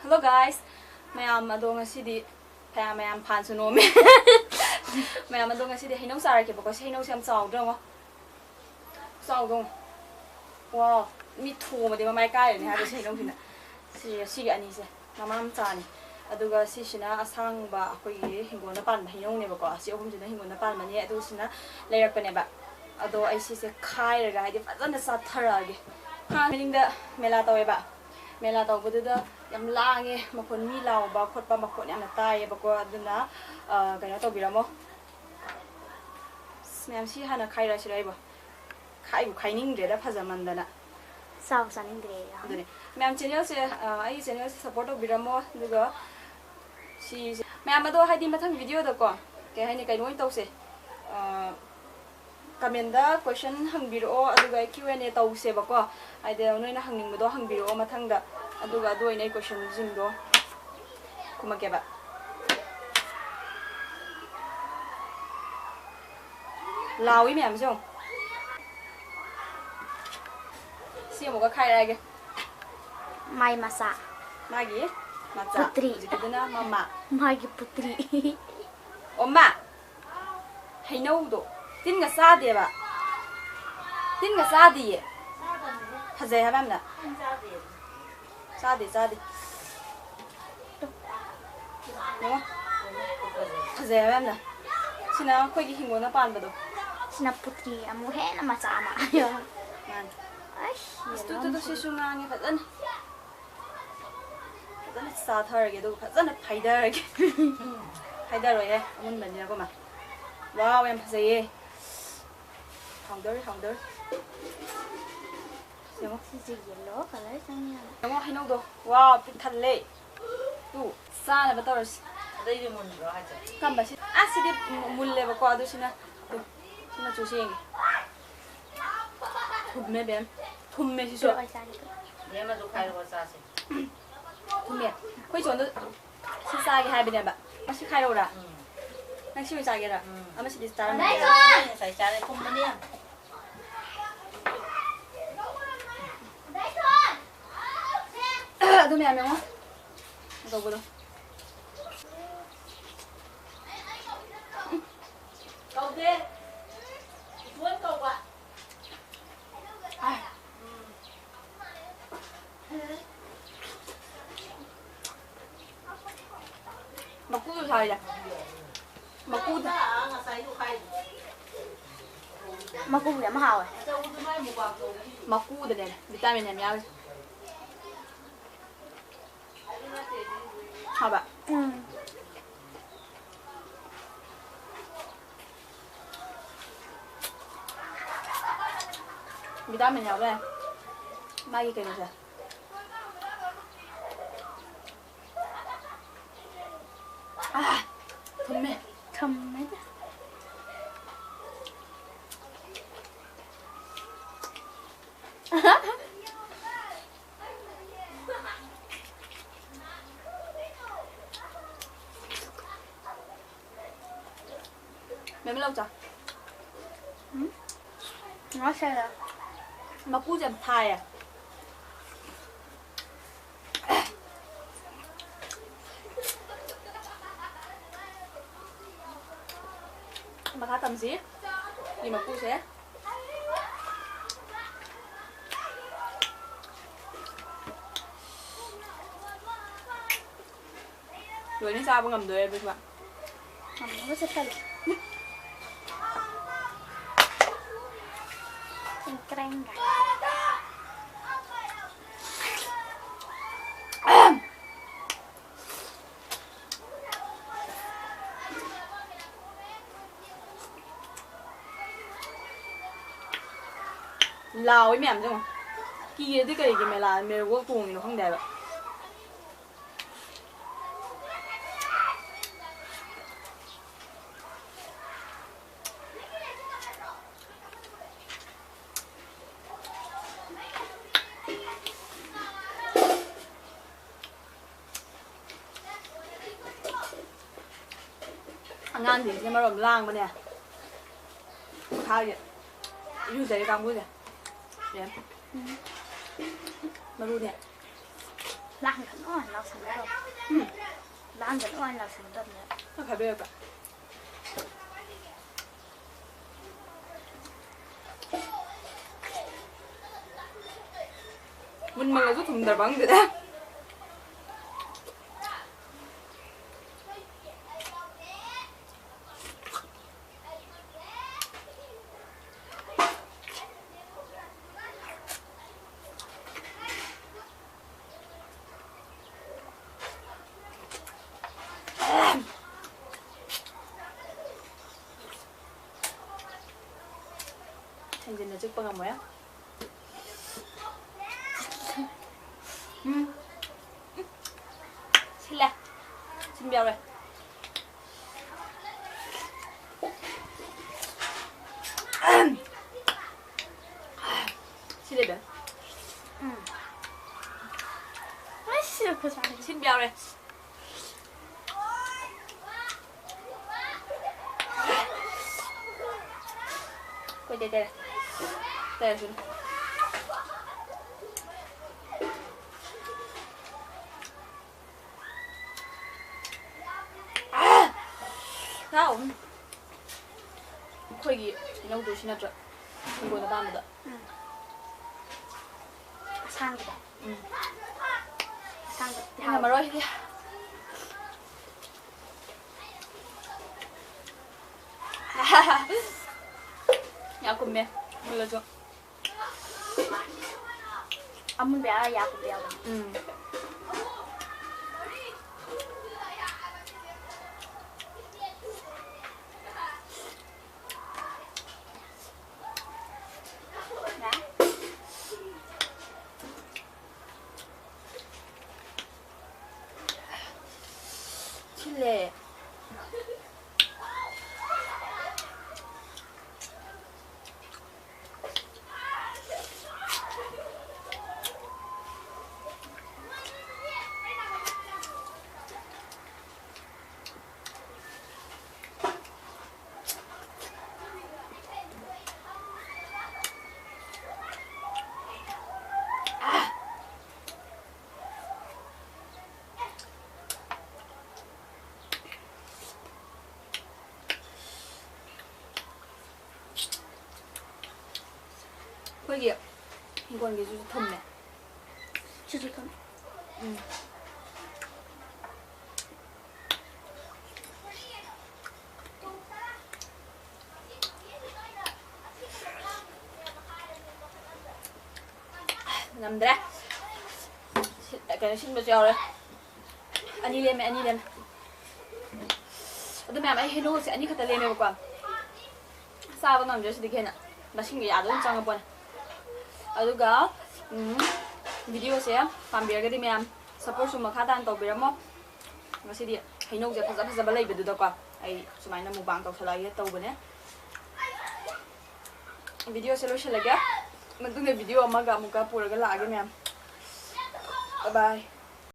Hello guys, mayam adong asidi kaya mayam pan suno me. Mayam adong asidi hinong sara ke bako hinong siam saw dong. Saw dong. Wow, mi thu ma de ma mai kai ni ha de hinong sina. Si ani se. Mamam cha ni. Aduga si sina asang ba akoi hingona pan hinong ne bako si ohum sina hingona pan mani adu sina lerak pa ne ba. Ado ai si se khai ra ga de fazana sa thara ge. Ha meaning da mela tawe ba. Mela taw bududa yam lange makon mi law ba khot ba makon yam na tai ba ko aduna kaino taw biramo mem si hana khai ra sirai ba khai bu khaining de da phajaman dana saw saning de adune mem channel se ai channel se support taw biramo duga si mem ado haidi mathang video da ko ke haini kaino taw se comment da question hangbiro aduga Q&A taw se ba ko aida noina hangning mo do hangbiro mathang da aduga do inay question jing do kumake ba lawi mem jong si mo ka khai ra ge mai masa magi macha putri jikidana mama magi putri 엄마 하이노도 띵가 싸대봐 띵가 싸디 하제 하람나 싸디 뭐 하제 하람나 지나 거기 힘고나 반바도 sina putri amu he na masa ama yo 난 ai 스투트도 시중앙에 가잖아 가잖아 싸터게도 가잖아 파이더게 파이더로에 아문 만이라고 막 와우 em 파세예 hỏng đỡ xem không si yellow color sang đúng không hay nông đồ wow thật lệ tu xa là bắt đầu đây thì muốn rồi hả? cầm bà xin xin đi muốn lệ vào qua tôi xin xin chú xin thùm mẹ xin oi sang Dia masuk khai rồi sao sẽ? thùm mẹ quay chuẩn tôi xin xa cái hai bên này bạn nó xin khai đâu ra năng xin xa cái ra nó xin đi xa ra Sai cara không bên đi. tôi mẹ mẹ không đâu đâu Câu thế. Muốn câu ạ. 먹고도 잘이야. 먹고도 Sai du khai. ma ku ya ma hawa Sao tu mai một quả cầu. 먹고도 돼. 비타민 냠 봐봐. 비타민 냠 마기 괜찮아. 덤매. thầm mấy mẹ mới lâu chưa? nó sẽ là mà cú chậm thai à? Mà khá tầm gì? Gì mà cú sẽ? Đuổi đến sao mà ngầm đuổi em được bạn? nó sẽ phải keren kan Lào ấy mềm chứ không? Kia thế cái mày là mày có cùng thì nó không đẹp ạ. Ăn thì sẽ mà làm lang bên nè. Khai vậy. Yêu giấy càng vui nè. Đẹp. Mà luôn nè. Lan kan ån lau san đâu. Lan kan ån lau san đâu nữa. ถ้าใครเลือกอะมันมาแล้วก็ถุงดาบังเด็ดอะ현진은 찍방아 뭐야? 실례 준비하래 실례면 아이씨 그 잘해. 준비하래 quay đây đây này đây là xuống không quay gì nấu đồ xin chưa 이거 나 다음에 상기다. 상기. 하나 말아 이게 야 꿈매 몰라줘 아무 배야 야구 배야. 나? 칠레 거기 이건 게 주주 텁네 주주돈. 남들아 cái xin bao giờ rồi anh đi lên mẹ anh đi lên 어떤 mẹ 해 놓으세요 아니 갖다 내면 볼 거야 싸우고 남자 시대 걔는 맛있는 게 야도 짱을 보내 aduga video se pambiragadi ma'am support suma khada an tawbiramo ngasidi haino je phaja phaja balai bedu da ko ai sumaina mubang taw thala ye tawbane video se lo shalaga madunga video amaga muka puraga lage ma'am bye bye